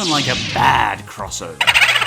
nothing like a bad crossover.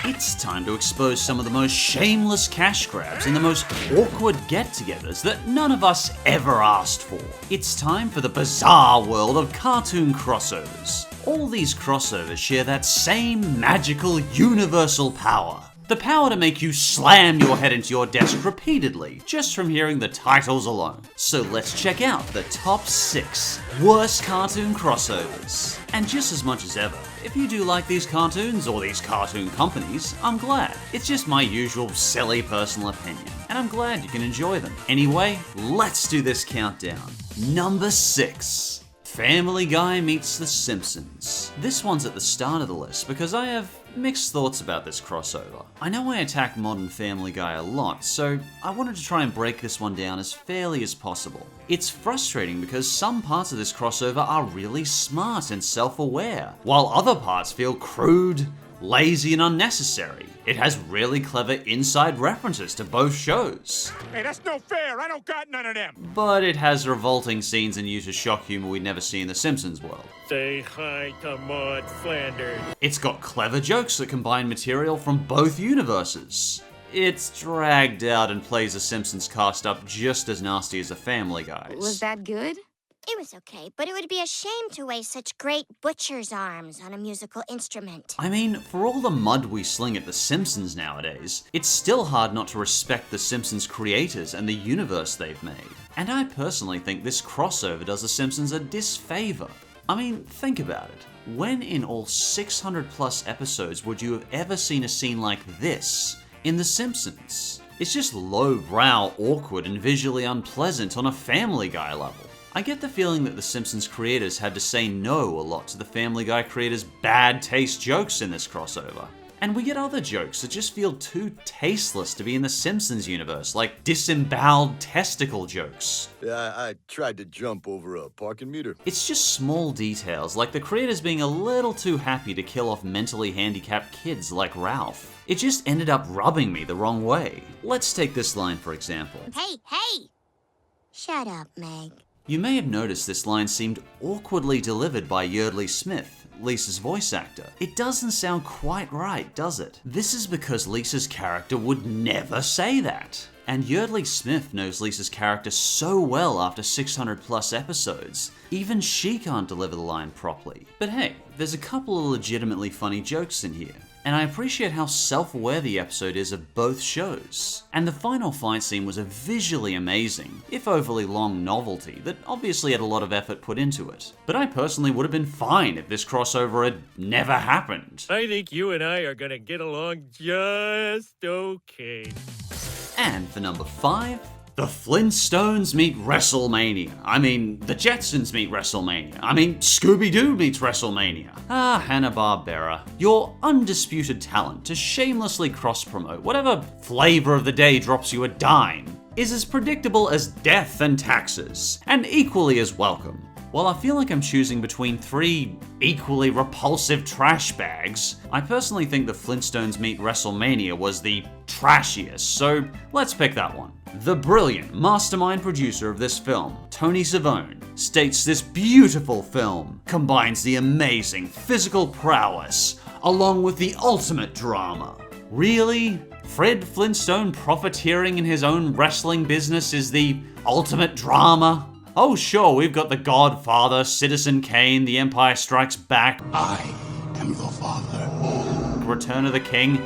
It's time to expose some of the most shameless cash grabs and the most awkward get-togethers that none of us ever asked for. It's time for the bizarre world of cartoon crossovers. All these crossovers share that same magical universal power. The power to make you slam your head into your desk repeatedly just from hearing the titles alone. So let's check out the top 6 worst cartoon crossovers. And just as much as ever, if you do like these cartoons or these cartoon companies, I'm glad. It's just my usual silly personal opinion, and I'm glad you can enjoy them. Anyway, let's do this countdown. Number 6. Family Guy meets The Simpsons. This one's at the start of the list because I have mixed thoughts about this crossover. I know I attack modern Family Guy a lot, so I wanted to try and break this one down as fairly as possible. It's frustrating because some parts of this crossover are really smart and self-aware, while other parts feel crude, lazy, and unnecessary. It has really clever inside references to both shows. Hey, that's no fair! I don't got none of them! But it has revolting scenes and uses shock humor we'd never see in The Simpsons world. Say hi to Maud Flanders. It's got clever jokes that combine material from both universes. It's dragged out and plays The Simpsons cast up just as nasty as the Family Guys. Was that good? It was okay, but it would be a shame to waste such great butcher's arms on a musical instrument. I mean, for all the mud we sling at The Simpsons nowadays, it's still hard not to respect The Simpsons creators and the universe they've made. And I personally think this crossover does The Simpsons a disfavor. I mean, think about it. When in all 600 plus episodes would you have ever seen a scene like this in The Simpsons? It's just low-brow, awkward, and visually unpleasant on a Family Guy level. I get the feeling that The Simpsons creators had to say no a lot to the Family Guy creators' bad taste jokes in this crossover. And we get other jokes that just feel too tasteless to be in the Simpsons universe, like disemboweled testicle jokes. I tried to jump over a parking meter. It's just small details, like the creators being a little too happy to kill off mentally handicapped kids like Ralph. It just ended up rubbing me the wrong way. Let's take this line for example. Hey! Shut up, Meg. You may have noticed this line seemed awkwardly delivered by Yeardley Smith, Lisa's voice actor. It doesn't sound quite right, does it? This is because Lisa's character would never say that. And Yeardley Smith knows Lisa's character so well after 600 plus episodes, even she can't deliver the line properly. But hey, there's a couple of legitimately funny jokes in here. And I appreciate how self-aware the episode is of both shows. And the final fight scene was a visually amazing, if overly long, novelty that obviously had a lot of effort put into it. But I personally would have been fine if this crossover had never happened. I think you and I are gonna get along just okay. And for number 5, the Flintstones meet WrestleMania. I mean, the Jetsons meet WrestleMania. I mean, Scooby-Doo meets WrestleMania. Ah, Hanna-Barbera, your undisputed talent to shamelessly cross-promote whatever flavor of the day drops you a dime is as predictable as death and taxes, and equally as welcome. While I feel like I'm choosing between 3 equally repulsive trash bags, I personally think the Flintstones meet WrestleMania was the trashiest, so let's pick that one. The brilliant mastermind producer of this film, Tony Savone, states this beautiful film combines the amazing physical prowess along with the ultimate drama. Really? Fred Flintstone profiteering in his own wrestling business is the ultimate drama? Oh sure, we've got The Godfather, Citizen Kane, The Empire Strikes Back, I am your father. Return of the King.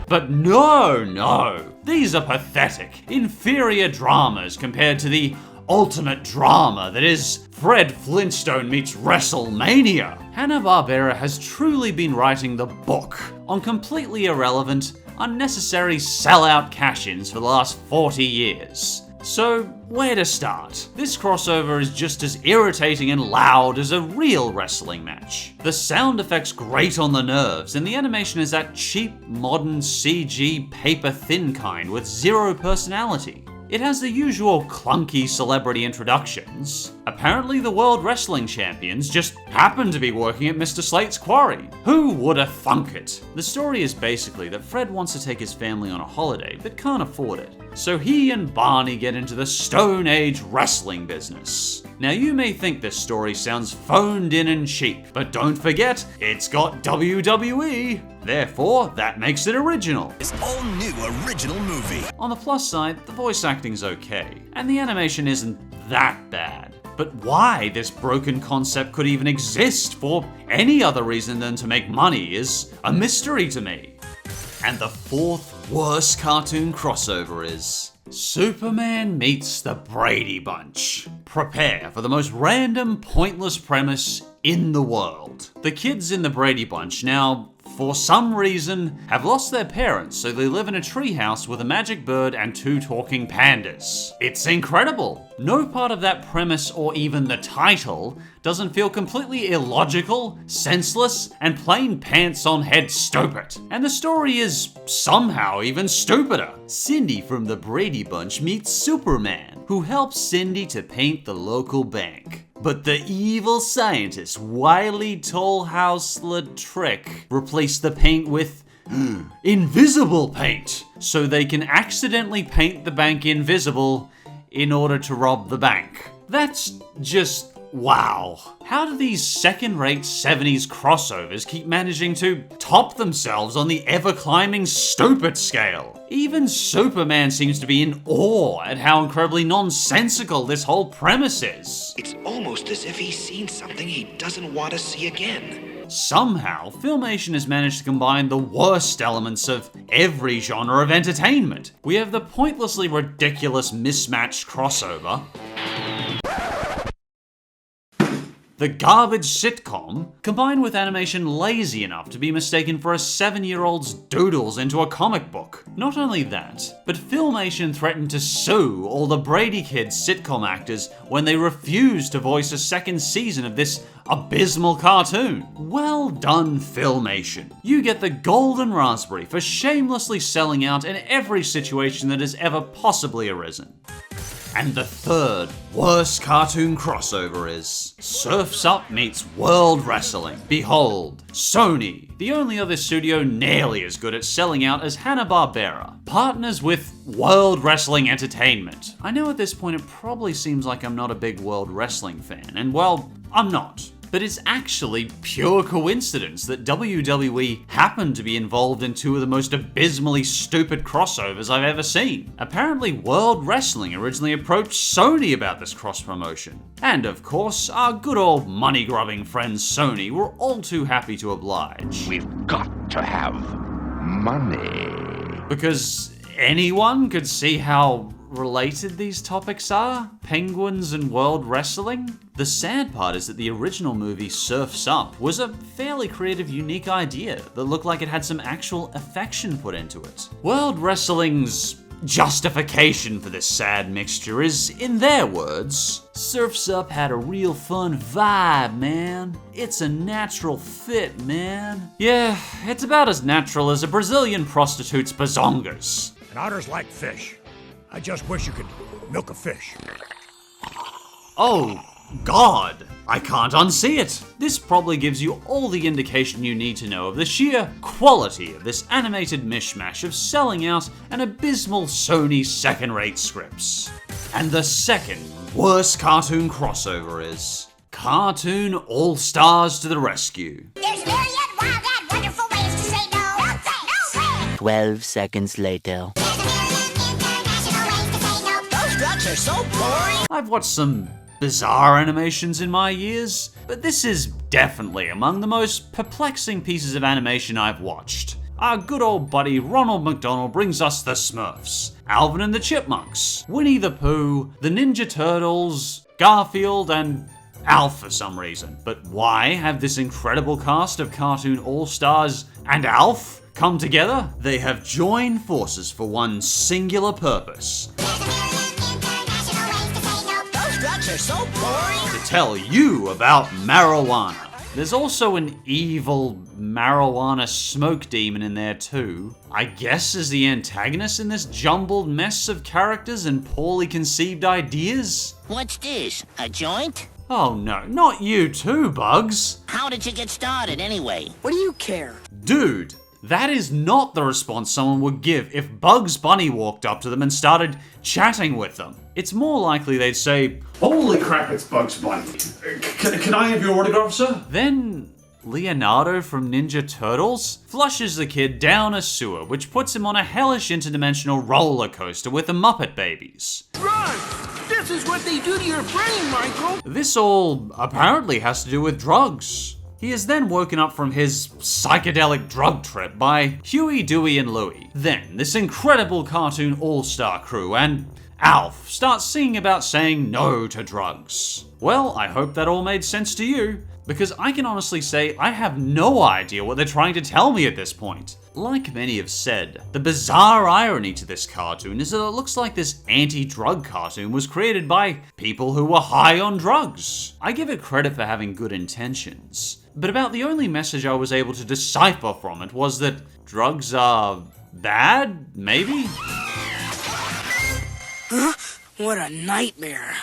But no! These are pathetic, inferior dramas compared to the ultimate drama that is Fred Flintstone meets WrestleMania. Hanna-Barbera has truly been writing the book on completely irrelevant, unnecessary sellout cash-ins for the last 40 years. So, where to start? This crossover is just as irritating and loud as a real wrestling match. The sound effects grate on the nerves, and the animation is that cheap, modern CG paper-thin kind with zero personality. It has the usual clunky celebrity introductions. Apparently the World Wrestling Champions just happen to be working at Mr. Slate's quarry. Who would have thunk it? The story is basically that Fred wants to take his family on a holiday, but can't afford it. So he and Barney get into the Stone Age wrestling business. Now you may think this story sounds phoned in and cheap, but don't forget, it's got WWE. Therefore, that makes it original. This all-new original movie. On the plus side, the voice acting's okay, and the animation isn't that bad. But why this broken concept could even exist for any other reason than to make money is a mystery to me. And the fourth worst cartoon crossover is Superman meets the Brady Bunch. Prepare for the most random, pointless premise in the world. The kids in the Brady Bunch now, for some reason, have lost their parents, so they live in a treehouse with a magic bird and 2 talking pandas. It's incredible! No part of that premise or even the title doesn't feel completely illogical, senseless, and plain pants-on-head stupid. And the story is somehow even stupider. Cindy from the Brady Bunch meets Superman, who helps Cindy to paint the local bank. But the evil scientist Wiley Tollhouse-Lautrec replaced the paint with invisible paint, so they can accidentally paint the bank invisible in order to rob the bank. That's just wow. How do these second-rate 70s crossovers keep managing to top themselves on the ever-climbing stupid scale? Even Superman seems to be in awe at how incredibly nonsensical this whole premise is. It's almost as if he's seen something he doesn't want to see again. Somehow, Filmation has managed to combine the worst elements of every genre of entertainment. We have the pointlessly ridiculous mismatched crossover, the garbage sitcom, combined with animation lazy enough to be mistaken for a 7-year-old's doodles into a comic book. Not only that, but Filmation threatened to sue all the Brady Kids sitcom actors when they refused to voice a second season of this abysmal cartoon. Well done, Filmation. You get the golden raspberry for shamelessly selling out in every situation that has ever possibly arisen. And the third worst cartoon crossover is Surf's Up meets World Wrestling. Behold, Sony, the only other studio nearly as good at selling out as Hanna-Barbera, partners with World Wrestling Entertainment. I know at this point it probably seems like I'm not a big World Wrestling fan, and well, I'm not. But it's actually pure coincidence that WWE happened to be involved in 2 of the most abysmally stupid crossovers I've ever seen. Apparently, World Wrestling originally approached Sony about this cross-promotion. And of course, our good old money-grubbing friends Sony were all too happy to oblige. We've got to have money. Because anyone could see how related these topics are? Penguins and World Wrestling? The sad part is that the original movie Surf's Up was a fairly creative, unique idea that looked like it had some actual affection put into it. World Wrestling's justification for this sad mixture is, in their words, Surf's Up had a real fun vibe, man. It's a natural fit, man. Yeah, it's about as natural as a Brazilian prostitute's bazongas. And otters like fish. I just wish you could milk a fish. Oh, God, I can't unsee it. This probably gives you all the indication you need to know of the sheer quality of this animated mishmash of selling out and abysmal Sony second-rate scripts. And the second worst cartoon crossover is Cartoon All-Stars to the Rescue. There's myriad wild and wonderful ways to say no. No thanks. No thanks. 12 seconds later. There's a million international ways to say no. Those drugs are so boring. I've watched some bizarre animations in my years, but this is definitely among the most perplexing pieces of animation I've watched. Our good old buddy Ronald McDonald brings us the Smurfs, Alvin and the Chipmunks, Winnie the Pooh, the Ninja Turtles, Garfield, and Alf for some reason. But why have this incredible cast of cartoon all-stars and Alf come together? They have joined forces for one singular purpose. Are so boring. To tell you about marijuana. There's also an evil marijuana smoke demon in there too. I guess as the antagonist in this jumbled mess of characters and poorly conceived ideas? What's this? A joint? Oh no, not you too, Bugs. How did you get started anyway? What do you care? Dude, That is not the response someone would give if Bugs Bunny walked up to them and started chatting with them. It's more likely they'd say, "Holy crap, it's Bugs Bunny. Can I have your autograph, sir?" Then Leonardo from Ninja Turtles flushes the kid down a sewer, which puts him on a hellish interdimensional roller coaster with the Muppet Babies. Run! This is what they do to your brain, Michael! This all apparently has to do with drugs. He is then woken up from his psychedelic drug trip by Huey, Dewey, and Louie. Then this incredible cartoon all-star crew and Alf starts singing about saying no to drugs. Well, I hope that all made sense to you, because I can honestly say I have no idea what they're trying to tell me at this point. Like many have said, the bizarre irony to this cartoon is that it looks like this anti-drug cartoon was created by people who were high on drugs. I give it credit for having good intentions, but about the only message I was able to decipher from it was that drugs are bad, maybe? Huh? What a nightmare.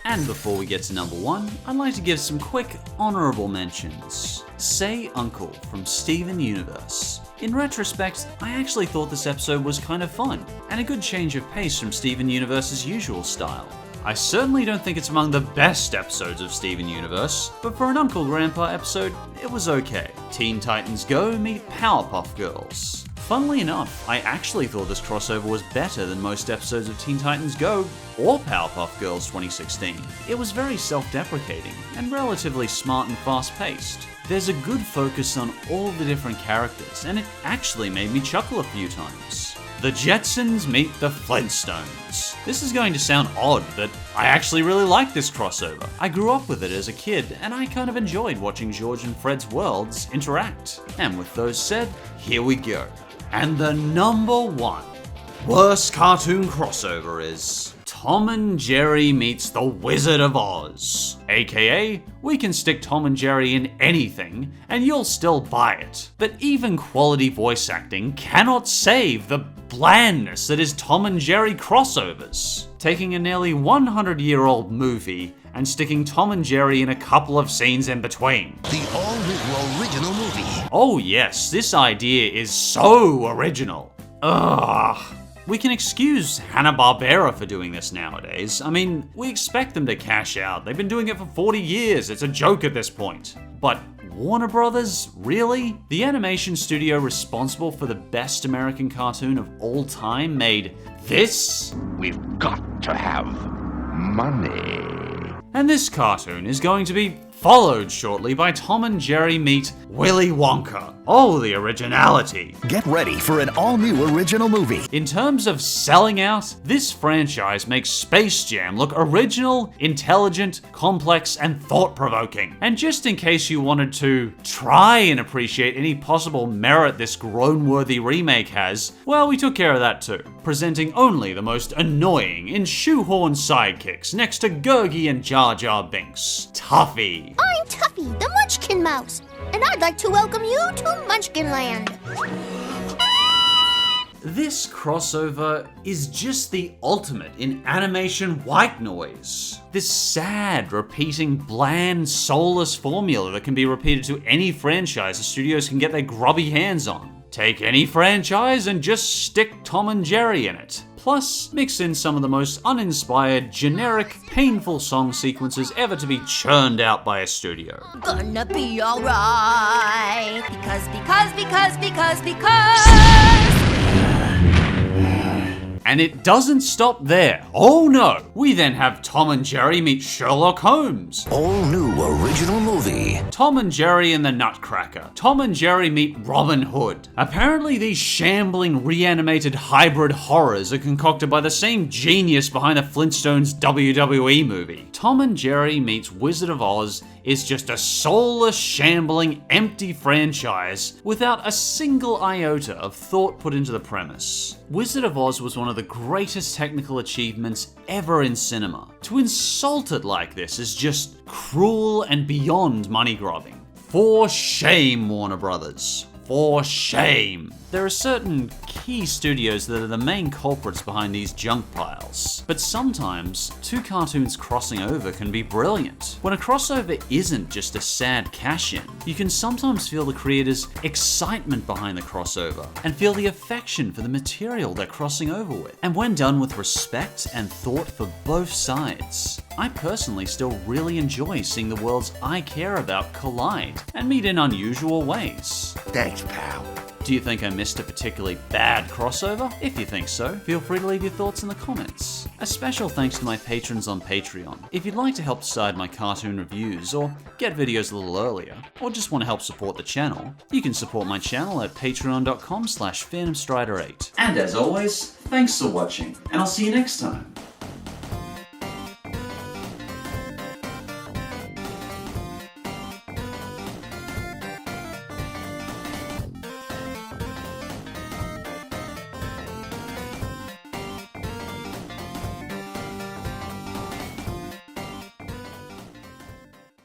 And before we get to number 1, I'd like to give some quick honorable mentions. Say Uncle from Steven Universe. In retrospect, I actually thought this episode was kind of fun, and a good change of pace from Steven Universe's usual style. I certainly don't think it's among the best episodes of Steven Universe, but for an Uncle Grandpa episode, it was okay. Teen Titans Go meet Powerpuff Girls. Funnily enough, I actually thought this crossover was better than most episodes of Teen Titans Go or Powerpuff Girls 2016. It was very self-deprecating and relatively smart and fast-paced. There's a good focus on all the different characters, and it actually made me chuckle a few times. The Jetsons meet the Flintstones. This is going to sound odd, but I actually really like this crossover. I grew up with it as a kid, and I kind of enjoyed watching George and Fred's worlds interact. And with those said, here we go. And the number 1 worst cartoon crossover is Tom and Jerry meets the Wizard of Oz. AKA, we can stick Tom and Jerry in anything, and you'll still buy it. But even quality voice acting cannot save the blandness that is Tom and Jerry crossovers. Taking a nearly 100-year-old movie and sticking Tom and Jerry in a couple of scenes in between. The all-new original movie. Oh yes, this idea is so original. Ugh. We can excuse Hanna-Barbera for doing this nowadays. I mean, we expect them to cash out. They've been doing it for 40 years. It's a joke at this point. But Warner Brothers? Really? The animation studio responsible for the best American cartoon of all time made this? We've got to have money. And this cartoon is going to be followed shortly by Tom and Jerry meet Willy Wonka. Oh, the originality. Get ready for an all-new original movie. In terms of selling out, this franchise makes Space Jam look original, intelligent, complex, and thought-provoking. And just in case you wanted to try and appreciate any possible merit this groan-worthy remake has, well, we took care of that too. Presenting only the most annoying and shoehorn sidekicks next to Gurgi and Jar Jar Binks. Tuffy. I'm Tuffy, the Munchkin Mouse, and I'd like to welcome you to Munchkinland. This crossover is just the ultimate in animation white noise. This sad, repeating, bland, soulless formula that can be repeated to any franchise the studios can get their grubby hands on. Take any franchise and just stick Tom and Jerry in it. Plus, mix in some of the most uninspired, generic, painful song sequences ever to be churned out by a studio. Gonna be alright, because. And it doesn't stop there. Oh no! We then have Tom and Jerry meet Sherlock Holmes. All-new original movie. Tom and Jerry and the Nutcracker. Tom and Jerry meet Robin Hood. Apparently these shambling, reanimated hybrid horrors are concocted by the same genius behind the Flintstones WWE movie. Tom and Jerry meets Wizard of Oz is just a soulless, shambling, empty franchise without a single iota of thought put into the premise. Wizard of Oz was one of the greatest technical achievements ever in cinema. To insult it like this is just cruel and beyond money-grubbing. For shame, Warner Brothers. for shame. There are certain key studios that are the main culprits behind these junk piles, but sometimes two cartoons crossing over can be brilliant. When a crossover isn't just a sad cash-in, you can sometimes feel the creators' excitement behind the crossover and feel the affection for the material they're crossing over with. And when done with respect and thought for both sides, I personally still really enjoy seeing the worlds I care about collide and meet in unusual ways. Thanks, pal. Do you think I missed a particularly bad crossover? If you think so, feel free to leave your thoughts in the comments. A special thanks to my patrons on Patreon. If you'd like to help decide my cartoon reviews, or get videos a little earlier, or just want to help support the channel, you can support my channel at patreon.com/PhantomStrider8. And as always, thanks for watching, and I'll see you next time.